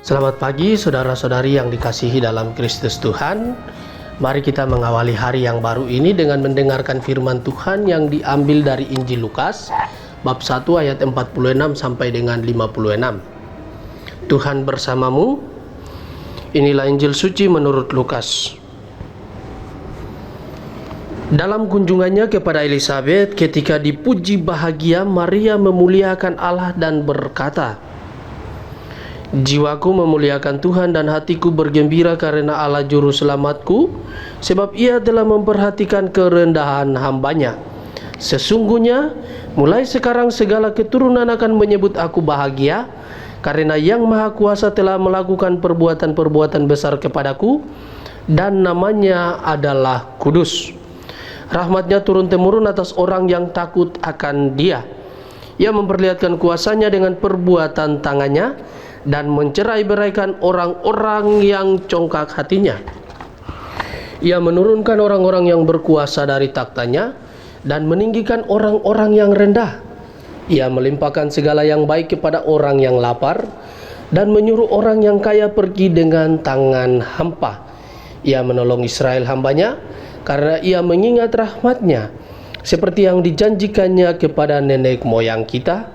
Selamat pagi saudara-saudari yang dikasihi dalam Kristus Tuhan. Mari kita mengawali hari yang baru ini dengan mendengarkan firman Tuhan yang diambil dari Injil Lukas bab 1 ayat 46 sampai dengan 56. Tuhan bersamamu. Inilah Injil suci menurut Lukas. Dalam kunjungannya kepada Elisabet, ketika dipuji bahagia, Maria memuliakan Allah dan berkata, "Jiwaku memuliakan Tuhan dan hatiku bergembira karena Allah juru selamatku, sebab ia telah memperhatikan kerendahan hambanya. Sesungguhnya mulai sekarang segala keturunan akan menyebut aku bahagia, karena Yang Maha Kuasa telah melakukan perbuatan-perbuatan besar kepadaku, dan namanya adalah kudus. Rahmatnya turun-temurun atas orang yang takut akan Dia. Ia memperlihatkan kuasanya dengan perbuatan tangannya, dan mencerai-beraikan orang-orang yang congkak hatinya. Ia menurunkan orang-orang yang berkuasa dari taktanya dan meninggikan orang-orang yang rendah. Ia melimpahkan segala yang baik kepada orang yang lapar dan menyuruh orang yang kaya pergi dengan tangan hampa. Ia menolong Israel hambanya karena ia mengingat rahmatnya seperti yang dijanjikannya kepada nenek moyang kita,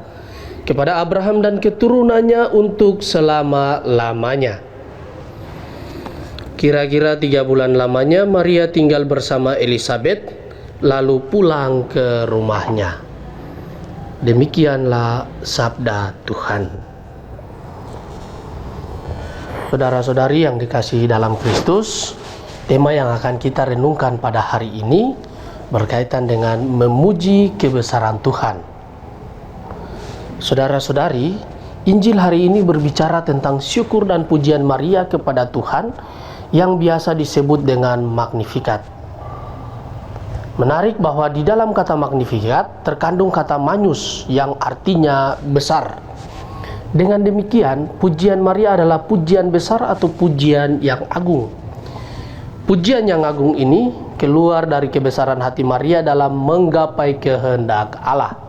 kepada Abraham dan keturunannya untuk selama-lamanya." Kira-kira 3 bulan lamanya Maria tinggal bersama Elisabet, lalu pulang ke rumahnya. Demikianlah sabda Tuhan. Saudara-saudari yang dikasihi dalam Kristus, tema yang akan kita renungkan pada hari ini berkaitan dengan memuji kebesaran Tuhan. Saudara-saudari, Injil hari ini berbicara tentang syukur dan pujian Maria kepada Tuhan yang biasa disebut dengan Magnificat. Menarik bahwa di dalam kata Magnificat terkandung kata Magnus yang artinya besar. Dengan demikian, pujian Maria adalah pujian besar atau pujian yang agung. Pujian yang agung ini keluar dari kebesaran hati Maria dalam menggapai kehendak Allah.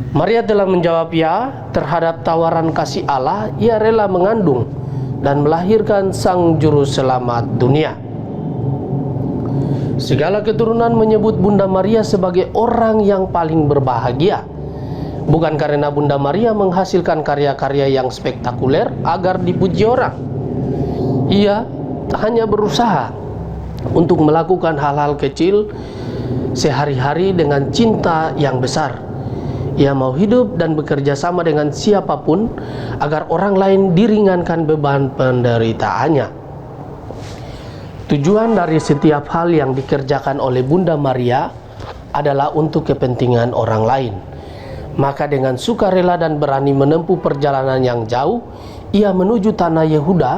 Maria telah menjawab ya terhadap tawaran kasih Allah. Ia rela mengandung dan melahirkan Sang Juru Selamat dunia. Segala keturunan menyebut Bunda Maria sebagai orang yang paling berbahagia, bukan karena Bunda Maria menghasilkan karya-karya yang spektakuler agar dipuji orang. Ia hanya berusaha untuk melakukan hal-hal kecil sehari-hari dengan cinta yang besar. Ia mau hidup dan bekerja sama dengan siapapun agar orang lain diringankan beban penderitaannya. Tujuan dari setiap hal yang dikerjakan oleh Bunda Maria adalah untuk kepentingan orang lain. Maka dengan sukarela dan berani menempuh perjalanan yang jauh, ia menuju tanah Yehuda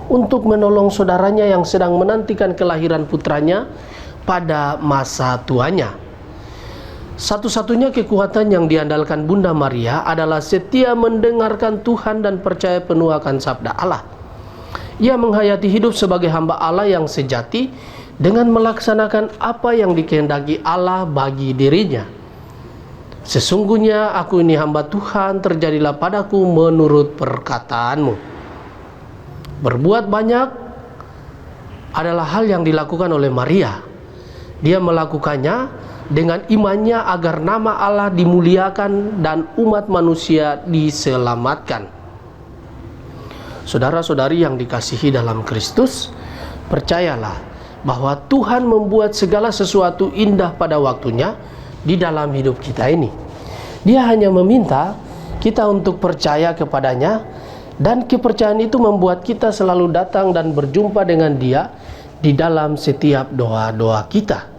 untuk menolong saudaranya yang sedang menantikan kelahiran putranya pada masa tuanya. Satu-satunya kekuatan yang diandalkan Bunda Maria adalah setia mendengarkan Tuhan dan percaya penuh akan sabda Allah. Ia menghayati hidup sebagai hamba Allah yang sejati dengan melaksanakan apa yang dikehendaki Allah bagi dirinya. "Sesungguhnya aku ini hamba Tuhan, terjadilah padaku menurut perkataanmu." Berbuat banyak adalah hal yang dilakukan oleh Maria. Dia melakukannya dengan imannya agar nama Allah dimuliakan dan umat manusia diselamatkan. Saudara-saudari yang dikasihi dalam Kristus, percayalah bahwa Tuhan membuat segala sesuatu indah pada waktunya di dalam hidup kita ini. Dia hanya meminta kita untuk percaya kepadanya, dan kepercayaan itu membuat kita selalu datang dan berjumpa dengan Dia di dalam setiap doa-doa kita.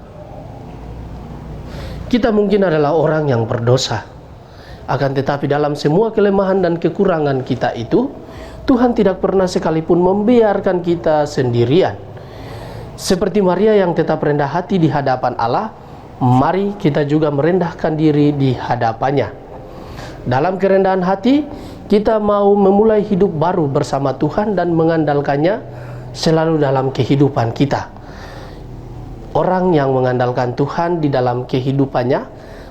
Kita mungkin adalah orang yang berdosa, akan tetapi dalam semua kelemahan dan kekurangan kita itu, Tuhan tidak pernah sekalipun membiarkan kita sendirian. Seperti Maria yang tetap rendah hati di hadapan Allah, mari kita juga merendahkan diri di hadapannya. Dalam kerendahan hati, kita mau memulai hidup baru bersama Tuhan dan mengandalkannya selalu dalam kehidupan kita. Orang yang mengandalkan Tuhan di dalam kehidupannya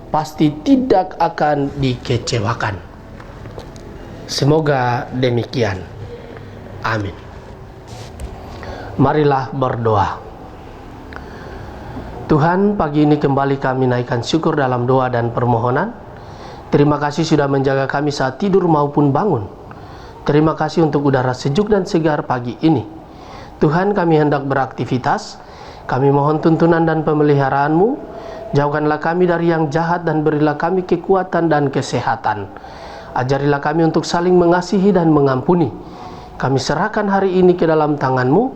pasti tidak akan dikecewakan. Semoga demikian. Amin. Marilah berdoa. Tuhan, pagi ini kembali kami naikkan syukur dalam doa dan permohonan. Terima kasih sudah menjaga kami saat tidur maupun bangun. Terima kasih untuk udara sejuk dan segar pagi ini. Tuhan, kami hendak beraktivitas. Kami mohon tuntunan dan pemeliharaan-Mu. Jauhkanlah kami dari yang jahat dan berilah kami kekuatan dan kesehatan. Ajarilah kami untuk saling mengasihi dan mengampuni. Kami serahkan hari ini ke dalam tangan-Mu,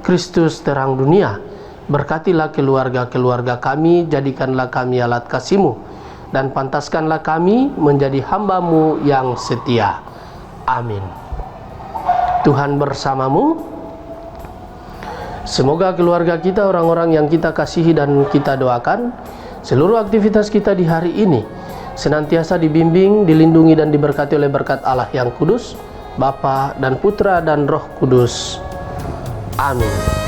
Kristus terang dunia. Berkatilah keluarga-keluarga kami, jadikanlah kami alat kasih-Mu, dan pantaskanlah kami menjadi hamba-Mu yang setia. Amin. Tuhan bersamamu. Semoga keluarga kita, orang-orang yang kita kasihi dan kita doakan, seluruh aktivitas kita di hari ini senantiasa dibimbing, dilindungi dan diberkati oleh berkat Allah yang kudus, Bapa dan Putra dan Roh Kudus. Amin.